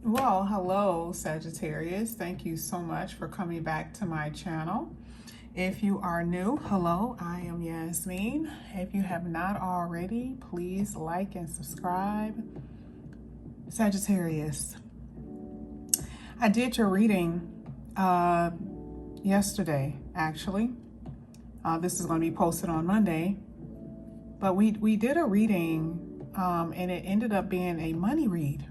Well, hello, Sagittarius. Thank you so much for coming back to my channel. If you are new, hello, I am Yasmin. If you have not already, please like and subscribe. Sagittarius, I did your reading yesterday, actually. This is going to be posted on Monday. But we did a reading and it ended up being a money read.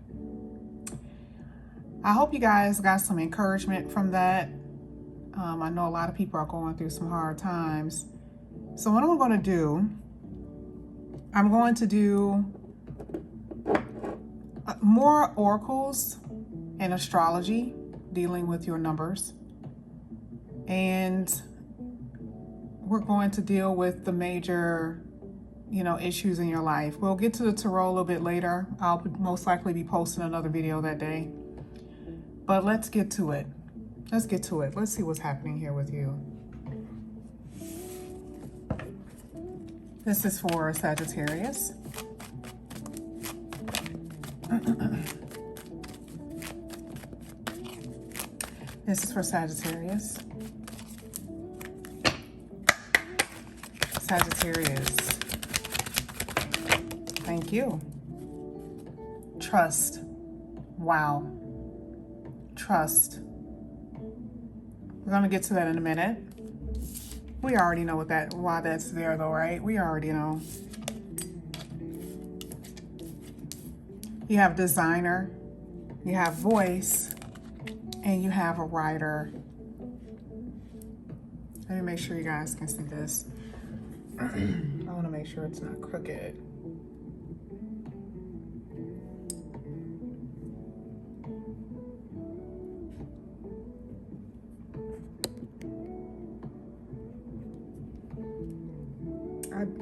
I hope you guys got some encouragement from that. I know a lot of people are going through some hard times. So what I'm going to do, I'm going to do more oracles and astrology dealing with your numbers. And we're going to deal with the major, issues in your life. We'll get to the tarot a little bit later. I'll most likely be posting another video that day. But let's get to it. Let's get to it. Let's see what's happening here with you. This is for Sagittarius. This is for Sagittarius. Sagittarius. Thank you. Trust. Wow. Trust. We're going to get to that in a minute. We already know why that's there though, right? We already know. You have designer, you have voice, and you have a writer. Let me make sure you guys can see this. I want to make sure it's not crooked.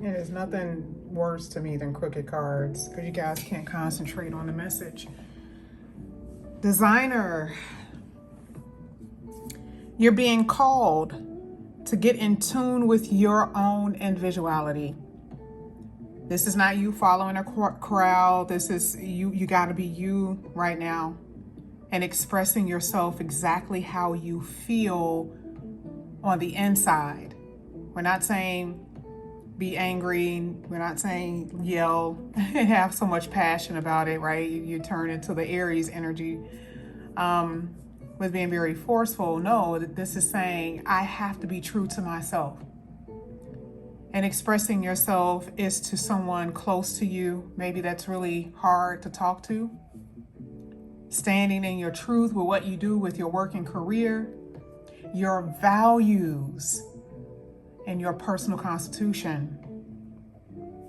It is nothing worse to me than crooked cards because you guys can't concentrate on the message. Designer, you're being called to get in tune with your own individuality. This is not you following a crowd. This is you got to be you right now and expressing yourself exactly how you feel on the inside. We're not saying be angry. We're not saying yell and have so much passion about it, right? You turn into the Aries energy with being very forceful. No, this is saying I have to be true to myself. And expressing yourself is to someone close to you. Maybe that's really hard to talk to. Standing in your truth with what you do with your work and career, your values, and your personal constitution.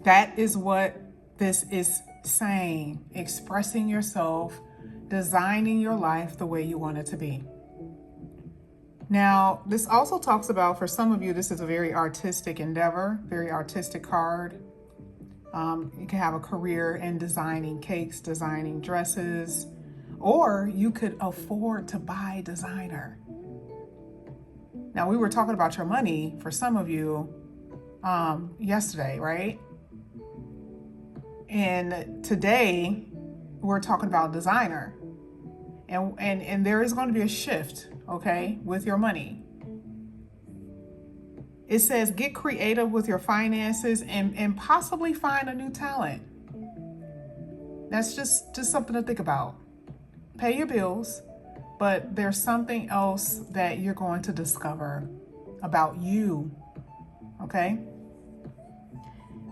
That is what this is saying. Expressing yourself, designing your life the way you want it to be. Now, this also talks about, for some of you, this is a very artistic endeavor, very artistic card. You can have a career in designing cakes, designing dresses, or you could afford to buy designer. Now, we were talking about your money for some of you yesterday, right? And today we're talking about designer. And there is going to be a shift, okay, with your money. It says get creative with your finances and possibly find a new talent. That's just something to think about. Pay your bills. But there's something else that you're going to discover about you, okay?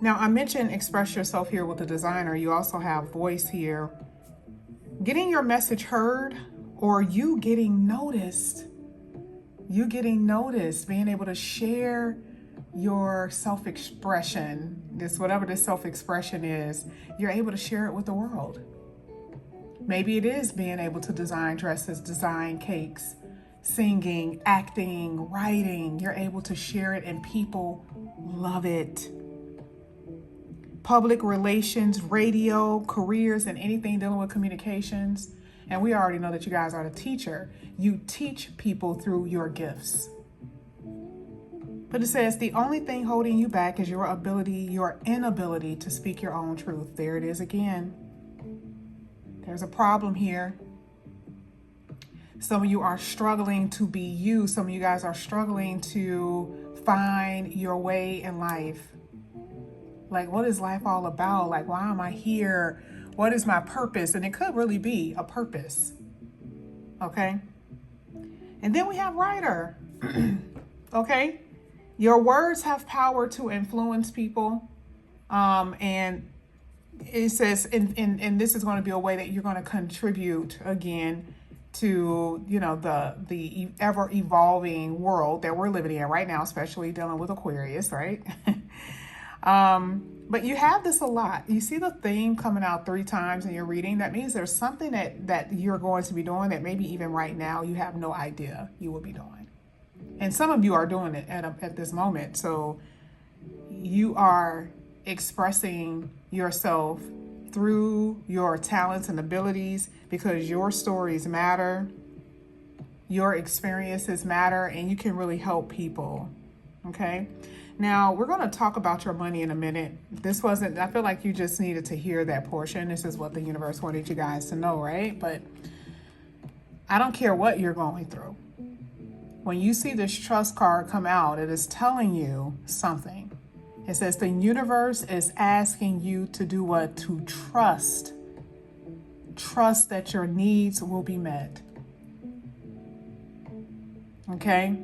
Now, I mentioned express yourself here with the designer. You also have voice here. Getting your message heard or you getting noticed. You getting noticed, being able to share your self-expression. Whatever this self-expression is, you're able to share it with the world. Maybe it is being able to design dresses, design cakes, singing, acting, writing. You're able to share it and people love it. Public relations, radio, careers, and anything dealing with communications. And we already know that you guys are the teacher. You teach people through your gifts. But it says the only thing holding you back is your inability to speak your own truth. There it is again. There's a problem here. Some of you are struggling to be you. Some of you guys are struggling to find your way in life. Like, what is life all about? Like, why am I here? What is my purpose? And it could really be a purpose. Okay. And then we have writer. Okay. Your words have power to influence people. And it says, and this is going to be a way that you're going to contribute again to, you know, the ever evolving world that we're living in right now, especially dealing with Aquarius, right? But you have this a lot. You see the theme coming out 3 times in your reading. That means there's something that you're going to be doing that maybe even right now you have no idea you will be doing. And some of you are doing it at this moment. So you are expressing yourself through your talents and abilities because your stories matter, your experiences matter, and you can really help people. Okay. Now we're going to talk about your money in a minute. I feel like you just needed to hear that portion. This is what the universe wanted you guys to know, right? But I don't care what you're going through. When you see this trust card come out, it is telling you something. It says the universe is asking you to do what? To trust. Trust that your needs will be met. Okay?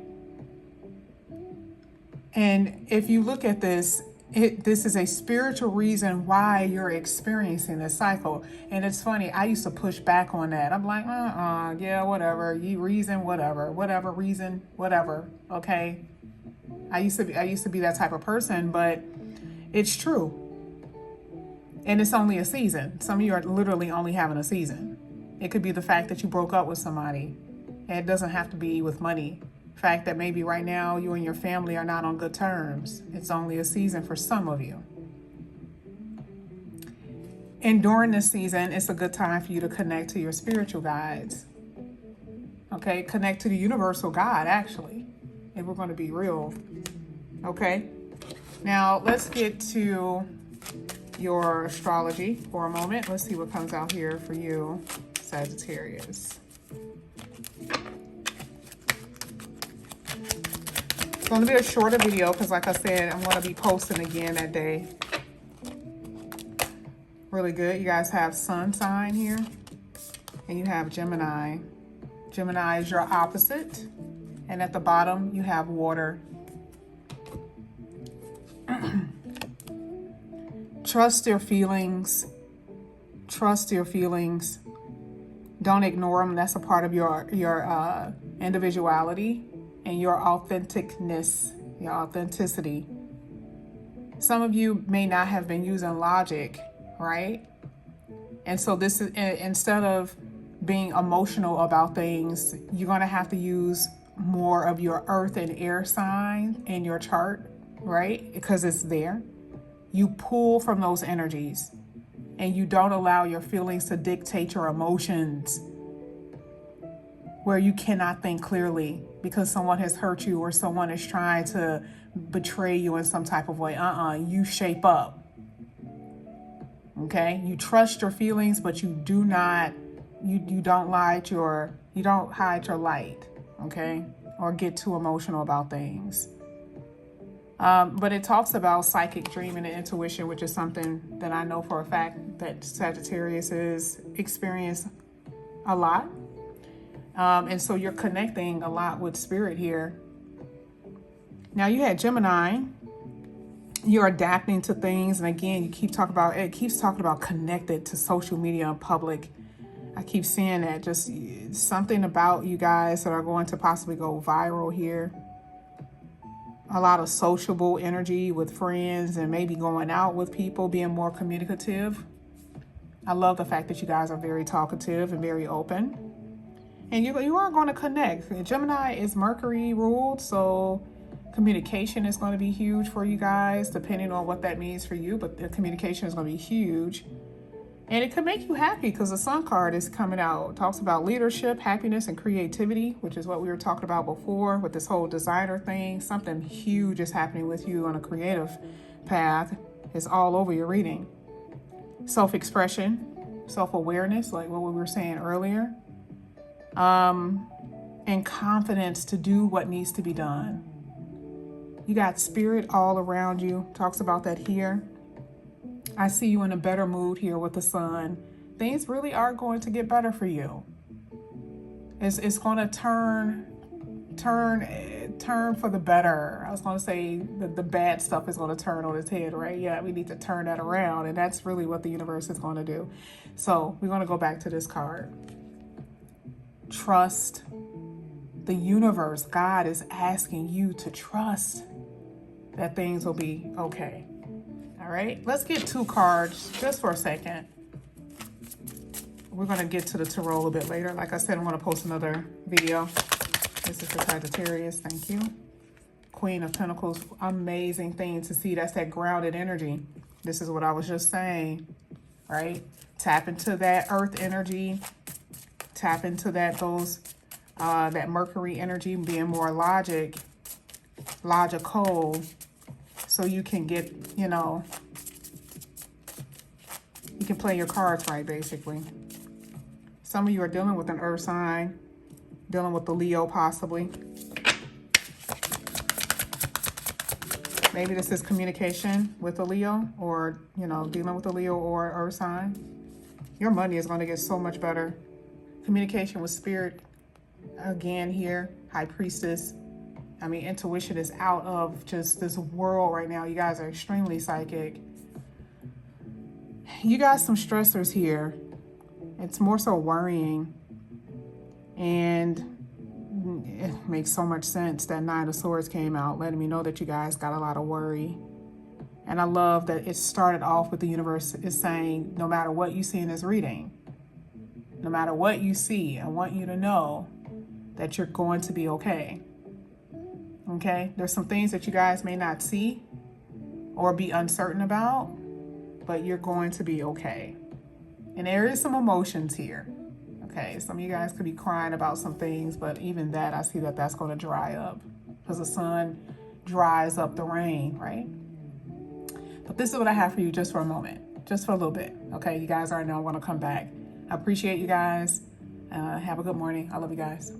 And if you look at this, this is a spiritual reason why you're experiencing this cycle. And it's funny, I used to push back on that. I'm like, yeah, whatever. You reason, whatever reason, whatever. Okay. I used to be that type of person, but it's true. And it's only a season. Some of you are literally only having a season. It could be the fact that you broke up with somebody. And it doesn't have to be with money. Fact that maybe right now you and your family are not on good terms. It's only a season for some of you. And during this season, it's a good time for you to connect to your spiritual guides. Okay, connect to the universal God, actually, if we're going to be real. Okay, now let's get to your astrology for a moment. Let's see what comes out here for you, Sagittarius. It's going to be a shorter video because, like I said, I'm going to be posting again that day. Really good. You guys have sun sign here, and you have Gemini. Gemini is your opposite, and at the bottom you have water. Trust your feelings. Trust your feelings. Don't ignore them. That's a part of your individuality and your authenticness, your authenticity. Some of you may not have been using logic, right? And so this is, instead of being emotional about things, you're going to have to use more of your earth and air sign in your chart, right? Because it's there. You pull from those energies and you don't allow your feelings to dictate your emotions, where you cannot think clearly because someone has hurt you or someone is trying to betray you in some type of way. You shape up. Okay? You trust your feelings, but you do not, you don't hide your light, okay? Or get too emotional about things. But it talks about psychic dreaming and intuition, which is something that I know for a fact that Sagittarius is experience a lot. And so you're connecting a lot with spirit here. Now you had Gemini. You're adapting to things. And again, it keeps talking about connected to social media and public. I keep seeing that, just something about you guys that are going to possibly go viral here. A lot of sociable energy with friends and maybe going out with people, being more communicative. I love the fact that you guys are very talkative and very open. And you are going to connect. Gemini is Mercury ruled, so communication is going to be huge for you guys, depending on what that means for you. But the communication is going to be huge. And it could make you happy because the Sun card is coming out. It talks about leadership, happiness, and creativity, which is what we were talking about before with this whole designer thing. Something huge is happening with you on a creative path. It's all over your reading. Self-expression, self-awareness, like what we were saying earlier. and confidence to do what needs to be done. You got spirit all around you. Talks about that here. I see you in a better mood here with the sun. Things really are going to get better for you. It's going to turn for the better. I was going to say the bad stuff is going to turn on its head, right? Yeah, we need to turn that around, and that's really what the universe is going to do. So we're going to go back to this card. Trust the universe. God is asking you to trust that things will be okay. All right, let's get 2 cards just for a second. We're going to get to the tarot a bit later. Like I said, I'm going to post another video. This is the Sagittarius. Thank you. Queen of Pentacles. Amazing thing to see. That's that grounded energy. This is what I was just saying, right? Tap into that earth energy. Tap into that that Mercury energy, being more logical, so you can get, you can play your cards right, basically. Some of you are dealing with an earth sign, dealing with the Leo possibly. Maybe this is communication with a Leo, or, dealing with a Leo or earth sign. Your money is going to get so much better. Communication with spirit, again here, High Priestess. I mean, intuition is out of just this world right now. You guys are extremely psychic. You got some stressors here. It's more so worrying. And it makes so much sense that 9 of Swords came out, letting me know that you guys got a lot of worry. And I love that it started off with the universe is saying, no matter what you see in this reading, no matter what you see, I want you to know that you're going to be okay. Okay? There's some things that you guys may not see or be uncertain about, but you're going to be okay. And there is some emotions here. Okay? Some of you guys could be crying about some things, but even that, I see that that's going to dry up, because the sun dries up the rain, right? But this is what I have for you just for a moment, just for a little bit. Okay? You guys already know I want to come back. I appreciate you guys. Have a good morning. I love you guys.